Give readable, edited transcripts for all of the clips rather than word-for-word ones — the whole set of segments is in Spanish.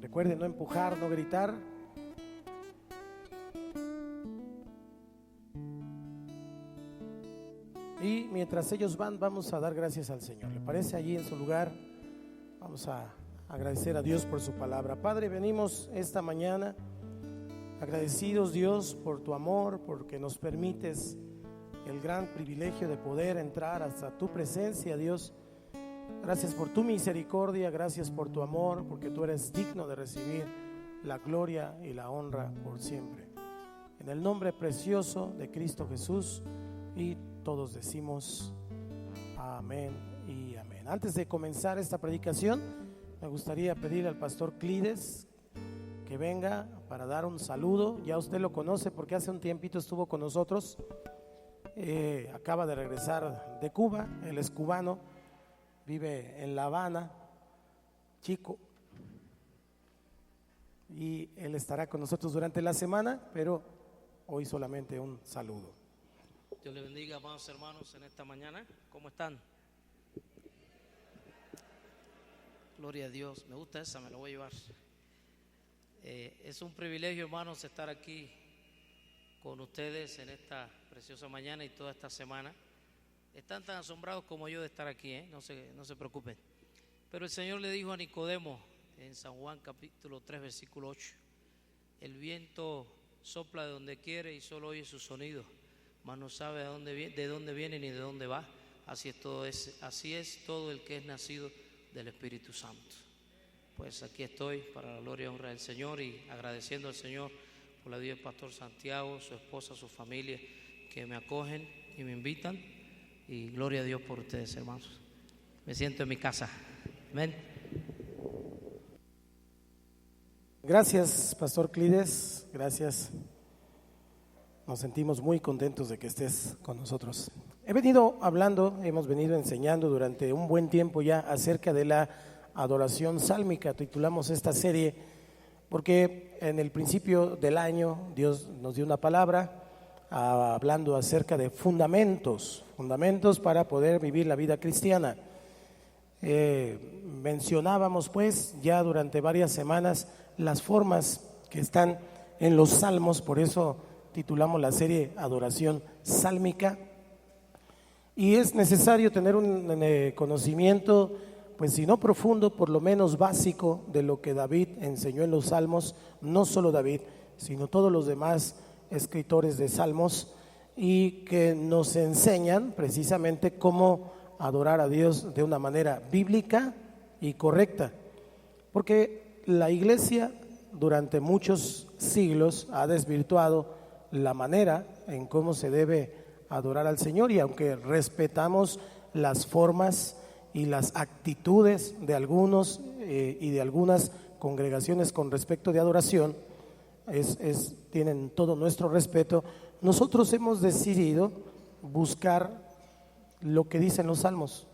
Recuerden no empujar, no gritar. Y mientras ellos van, vamos a dar gracias al Señor. ¿Le parece? Allí en su lugar vamos a agradecer a Dios por su palabra. Padre, venimos esta mañana agradecidos, Dios, por tu amor, porque nos permites el gran privilegio de poder entrar hasta tu presencia, Dios. Gracias por tu misericordia, gracias por tu amor, porque tú eres digno de recibir la gloria y la honra por siempre. En el nombre precioso de Cristo Jesús, y todos decimos amén y amén. Antes de comenzar esta predicación, me gustaría pedir al pastor Clides que venga para dar un saludo. Ya usted lo conoce porque hace un tiempito estuvo con nosotros. Acaba de regresar de Cuba, él es cubano, vive en La Habana, chico, y él estará con nosotros durante la semana, pero hoy solamente un saludo. Dios le bendiga, amados hermanos, en esta mañana. ¿Cómo están? Gloria a Dios. Me gusta esa, me la voy a llevar. Es un privilegio, hermanos, estar aquí con ustedes en esta preciosa mañana y toda esta semana. Están tan asombrados como yo de estar aquí, no se preocupen. Pero el Señor le dijo a Nicodemo en San Juan capítulo 3 versículo 8: el viento sopla de donde quiere y solo oye su sonido, mas no sabe de dónde viene ni de dónde va. Así es todo el que es nacido del Espíritu Santo. Pues aquí estoy para la gloria y honra del Señor, y agradeciendo al Señor por la vida del pastor Santiago, su esposa, su familia, que me acogen y me invitan. Y gloria a Dios por ustedes, hermanos. Me siento en mi casa. Amén. Gracias, pastor Clides, gracias. Nos sentimos muy contentos de que estés con nosotros. Hemos venido enseñando durante un buen tiempo ya acerca de la adoración sálmica. Titulamos esta serie porque en el principio del año Dios nos dio una palabra hablando acerca de fundamentos para poder vivir la vida cristiana. Mencionábamos pues ya durante varias semanas las formas que están en los salmos, por eso titulamos la serie Adoración Sálmica. Y es necesario tener un conocimiento, pues si no profundo, por lo menos básico de lo que David enseñó en los salmos. No solo David, sino todos los demás escritores de salmos, y que nos enseñan precisamente cómo adorar a Dios de una manera bíblica y correcta, porque la iglesia durante muchos siglos ha desvirtuado la manera en cómo se debe adorar al Señor, y aunque respetamos las formas y las actitudes de algunos y de algunas congregaciones con respecto de adoración, tienen todo nuestro respeto, nosotros hemos decidido buscar lo que dicen los salmos,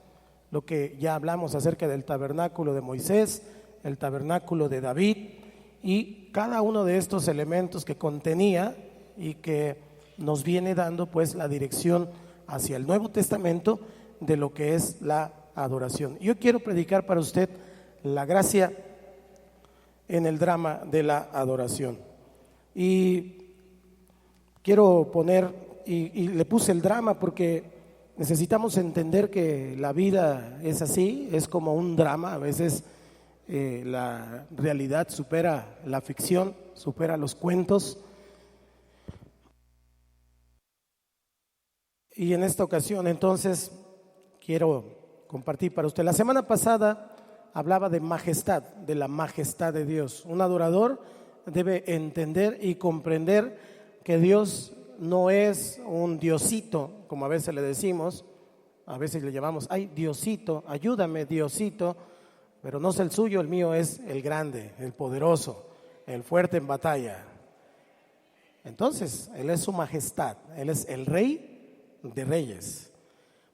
lo que ya hablamos acerca del tabernáculo de Moisés, el tabernáculo de David, y cada uno de estos elementos que contenía y que nos viene dando pues la dirección hacia el Nuevo Testamento de lo que es la adoración. Yo quiero predicar para usted la gracia en el drama de la adoración, y quiero poner, y le puse el drama porque necesitamos entender que la vida es así, es como un drama. A veces la realidad supera la ficción, supera los cuentos. Y en esta ocasión entonces quiero compartir para usted. La semana pasada hablaba de majestad, de la majestad de Dios. Un adorador debe entender y comprender que Dios no es un Diosito, como a veces le decimos, a veces le llamamos, ay Diosito, ayúdame Diosito, pero no es el suyo, el mío es el grande, el poderoso, el fuerte en batalla. Entonces, Él es su majestad, Él es el Rey de reyes.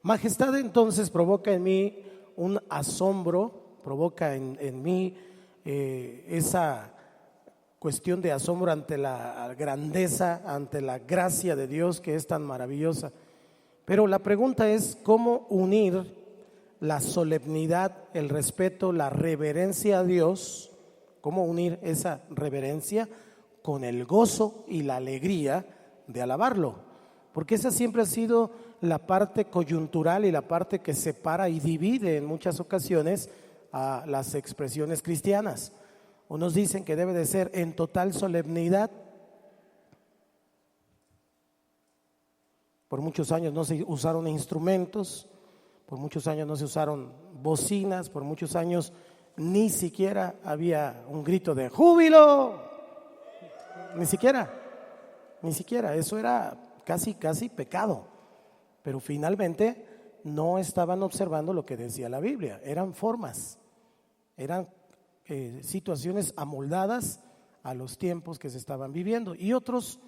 Majestad entonces provoca en mí un asombro, provoca en mí esa cuestión de asombro ante la grandeza, ante la gracia de Dios que es tan maravillosa. Pero la pregunta es cómo unir la solemnidad, el respeto, la reverencia a Dios. ¿Cómo unir esa reverencia con el gozo y la alegría de alabarlo? Porque esa siempre ha sido la parte coyuntural y la parte que separa y divide en muchas ocasiones a las expresiones cristianas. Unos dicen que debe de ser en total solemnidad. Por muchos años no se usaron instrumentos, por muchos años no se usaron bocinas, por muchos años ni siquiera había un grito de júbilo, ni siquiera, eso era casi pecado. Pero finalmente no estaban observando lo que decía la Biblia, eran formas, eran situaciones amoldadas a los tiempos que se estaban viviendo. Y otros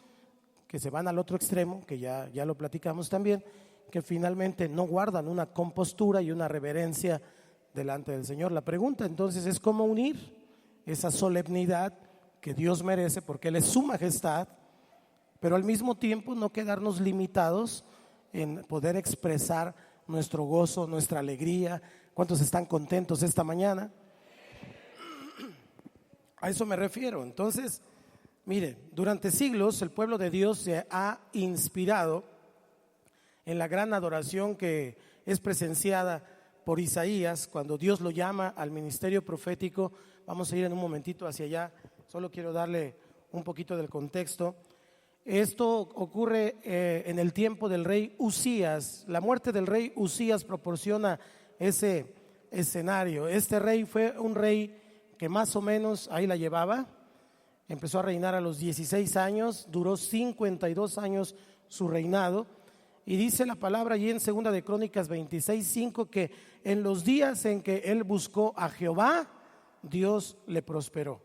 que se van al otro extremo, que ya lo platicamos también, que finalmente no guardan una compostura y una reverencia delante del Señor. La pregunta entonces es cómo unir esa solemnidad que Dios merece porque Él es su majestad, pero al mismo tiempo no quedarnos limitados en poder expresar nuestro gozo, nuestra alegría. ¿Cuántos están contentos esta mañana? A eso me refiero. Entonces, mire, durante siglos el pueblo de Dios se ha inspirado en la gran adoración que es presenciada por Isaías cuando Dios lo llama al ministerio profético. Vamos a ir en un momentito hacia allá, solo quiero darle un poquito del contexto. Esto ocurre en el tiempo del rey Usías. La muerte del rey Usías proporciona ese escenario. Este rey fue un rey que más o menos ahí la llevaba. Empezó a reinar a los 16 años, duró 52 años su reinado. Y dice la palabra allí en 2 de Crónicas 26:5 que en los días en que él buscó a Jehová, Dios le prosperó.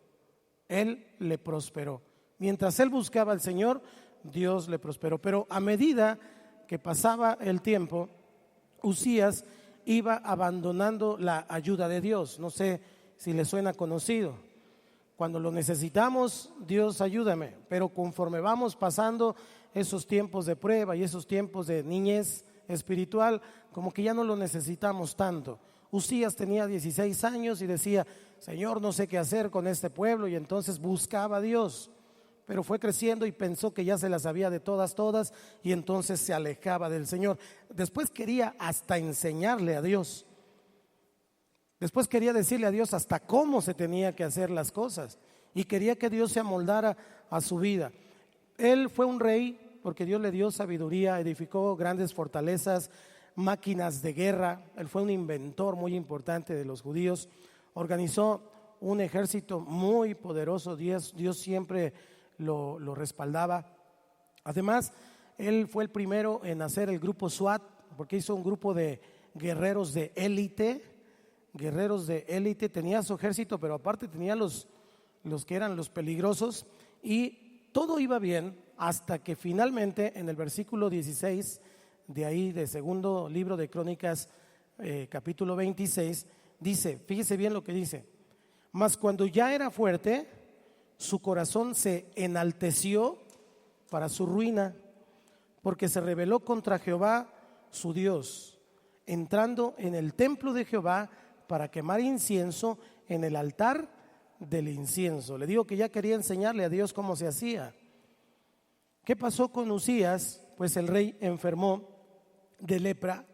Él le prosperó. Mientras él buscaba al Señor, Dios le prosperó. Pero a medida que pasaba el tiempo, Usías iba abandonando la ayuda de Dios. No sé si le suena conocido. Cuando lo necesitamos, Dios ayúdame. Pero conforme vamos pasando esos tiempos de prueba y esos tiempos de niñez espiritual, como que ya no lo necesitamos tanto. Usías tenía 16 años y decía: Señor, no sé qué hacer con este pueblo, y entonces buscaba a Dios. Pero fue creciendo y pensó que ya se las sabía de todas, y entonces se alejaba del Señor. Después quería hasta enseñarle a Dios. Después quería decirle a Dios hasta cómo se tenía que hacer las cosas, y quería que Dios se amoldara a su vida. Él fue un rey porque Dios le dio sabiduría, edificó grandes fortalezas, máquinas de guerra. Él fue un inventor muy importante de los judíos. Organizó un ejército muy poderoso. Dios siempre lo respaldaba. Además, él fue el primero en hacer el grupo SWAT, porque hizo un grupo de guerreros de élite. Tenía su ejército, pero aparte tenía los que eran los peligrosos, y todo iba bien hasta que finalmente en el versículo 16 de ahí, de segundo libro de Crónicas, capítulo 26, dice, fíjese bien lo que dice: mas cuando ya era fuerte, su corazón se enalteció para su ruina, porque se rebeló contra Jehová su Dios, entrando en el templo de Jehová para quemar incienso en el altar del incienso. Le digo que ya quería enseñarle a Dios cómo se hacía. ¿Qué pasó con Usías? Pues el rey enfermó de lepra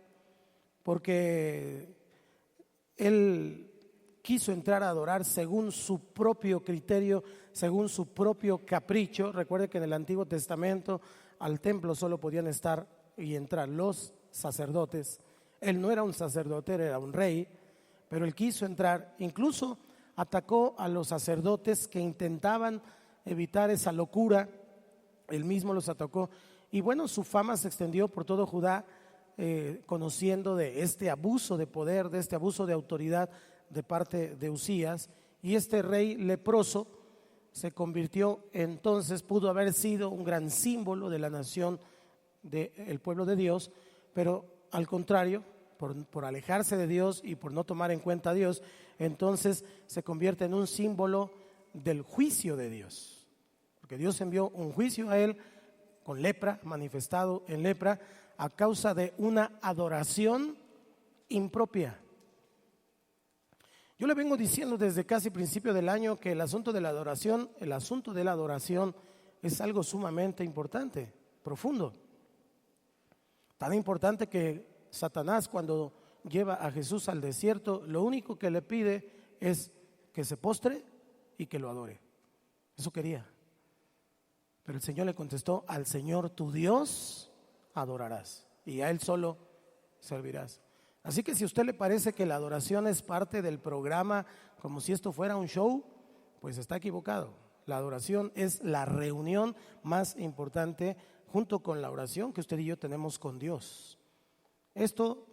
porque él quiso entrar a adorar según su propio criterio, según su propio capricho. Recuerde que en el Antiguo Testamento al templo solo podían estar y entrar los sacerdotes. Él no era un sacerdote, era un rey, pero él quiso entrar. Incluso atacó a los sacerdotes que intentaban evitar esa locura. Él mismo los atacó. Y bueno, su fama se extendió por todo Judá, conociendo de este abuso de poder, de este abuso de autoridad de parte de Usías. Y este rey leproso se convirtió, entonces pudo haber sido un gran símbolo de la nación del pueblo de Dios, pero al contrario, por alejarse de Dios y por no tomar en cuenta a Dios, entonces se convierte en un símbolo del juicio de Dios, porque Dios envió un juicio a él con lepra, manifestado en lepra, a causa de una adoración impropia. Yo le vengo diciendo desde casi principio del año que el asunto de la adoración es algo sumamente importante, profundo. Tan importante que Satanás, cuando lleva a Jesús al desierto, lo único que le pide es que se postre y que lo adore. Eso quería. Pero el Señor le contestó: al Señor tu Dios adorarás y a Él solo servirás. Así que si a usted le parece que la adoración es parte del programa, como si esto fuera un show, pues está equivocado. La adoración es la reunión más importante, junto con la oración que usted y yo tenemos con Dios. Esto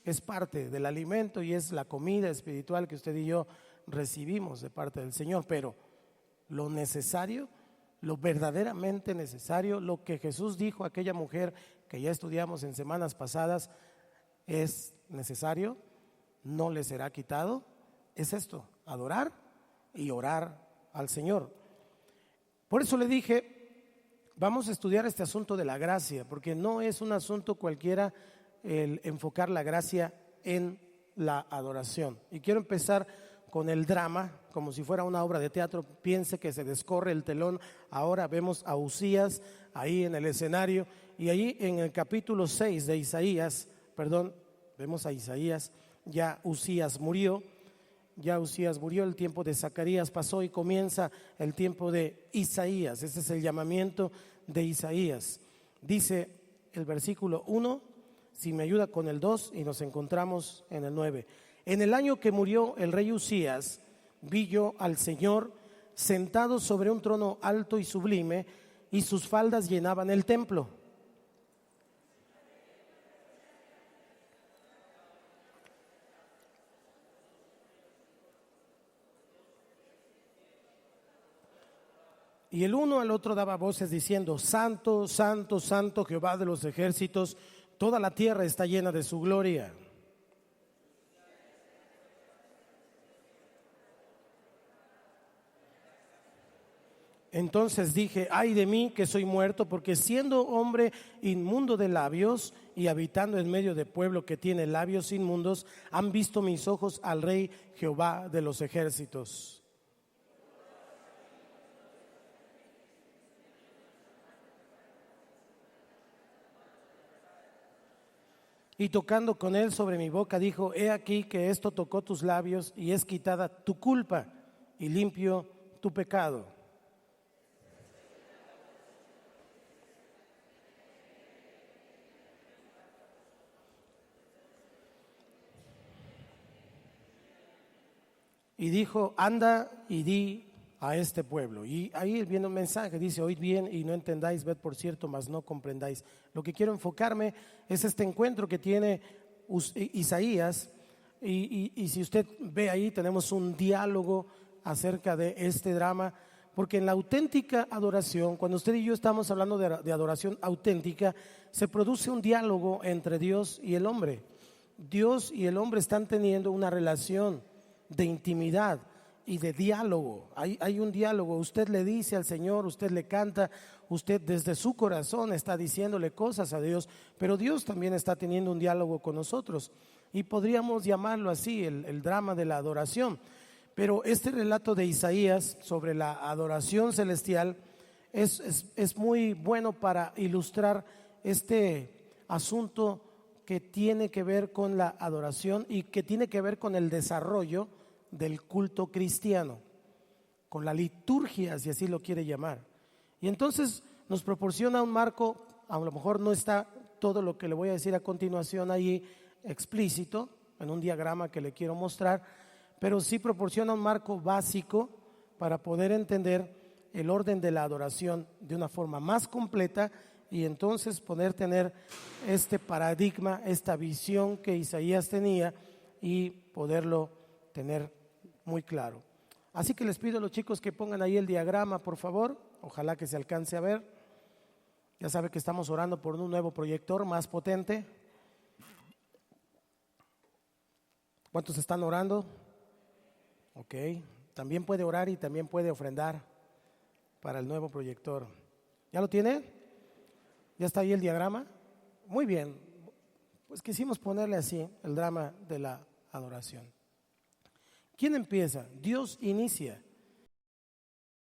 es parte del alimento y es la comida espiritual que usted y yo recibimos de parte del Señor. Pero lo necesario, lo verdaderamente necesario, lo que Jesús dijo a aquella mujer que ya estudiamos en semanas pasadas, es necesario, no le será quitado, es esto: adorar y orar al Señor. Por eso le dije, vamos a estudiar este asunto de la gracia, porque no es un asunto cualquiera el enfocar la gracia en la adoración. Y quiero empezar con el drama, como si fuera una obra de teatro. Piense que se descorre el telón. Ahora vemos a Uzías ahí en el escenario, y allí en el capítulo 6 de Isaías, vemos a Isaías. Ya Uzías murió, el tiempo de Zacarías pasó y comienza el tiempo de Isaías. Ese es el llamamiento de Isaías. Dice el versículo 1, si me ayuda con el 2, y nos encontramos en el 9. En el año que murió el rey Uzías, vi yo al Señor sentado sobre un trono alto y sublime, y sus faldas llenaban el templo. Y el uno al otro daba voces diciendo: Santo, santo, santo Jehová de los ejércitos, toda la tierra está llena de su gloria. Entonces dije: ay de mí que soy muerto, porque siendo hombre inmundo de labios y habitando en medio de pueblo que tiene labios inmundos, han visto mis ojos al Rey Jehová de los ejércitos. Y tocando con él sobre mi boca, dijo: he aquí que esto tocó tus labios, y es quitada tu culpa y limpio tu pecado. Y dijo: anda y di a este pueblo. Y ahí viene un mensaje, dice: oíd bien y no entendáis, ved por cierto, mas no comprendáis. Lo que quiero enfocarme es este encuentro que tiene Isaías, y si usted ve ahí, tenemos un diálogo acerca de este drama, porque en la auténtica adoración, cuando usted y yo estamos hablando de adoración auténtica, se produce un diálogo entre Dios y el hombre. Dios y el hombre están teniendo una relación de intimidad y de diálogo. Hay un diálogo. Usted le dice al Señor, usted le canta, usted desde su corazón está diciéndole cosas a Dios, pero Dios también está teniendo un diálogo con nosotros, y podríamos llamarlo así, el drama de la adoración. Pero este relato de Isaías sobre la adoración celestial es muy bueno para ilustrar este asunto que tiene que ver con la adoración y que tiene que ver con el desarrollo del culto cristiano, con la liturgia, si así lo quiere llamar. Y entonces nos proporciona un marco. A lo mejor no está todo lo que le voy a decir a continuación ahí explícito en un diagrama que le quiero mostrar, pero sí proporciona un marco básico para poder entender el orden de la adoración de una forma más completa, y entonces poder tener este paradigma, esta visión que Isaías tenía, y poderlo tener muy claro. Así que les pido a los chicos que pongan ahí el diagrama, por favor. Ojalá que se alcance a ver. Ya sabe que estamos orando por un nuevo proyector más potente. ¿Cuántos están orando? Ok, también puede orar y también puede ofrendar para el nuevo proyector. ¿Ya lo tiene? ¿Ya está ahí el diagrama? Muy bien, pues quisimos ponerle así el drama de la adoración. ¿Quién empieza? Dios inicia.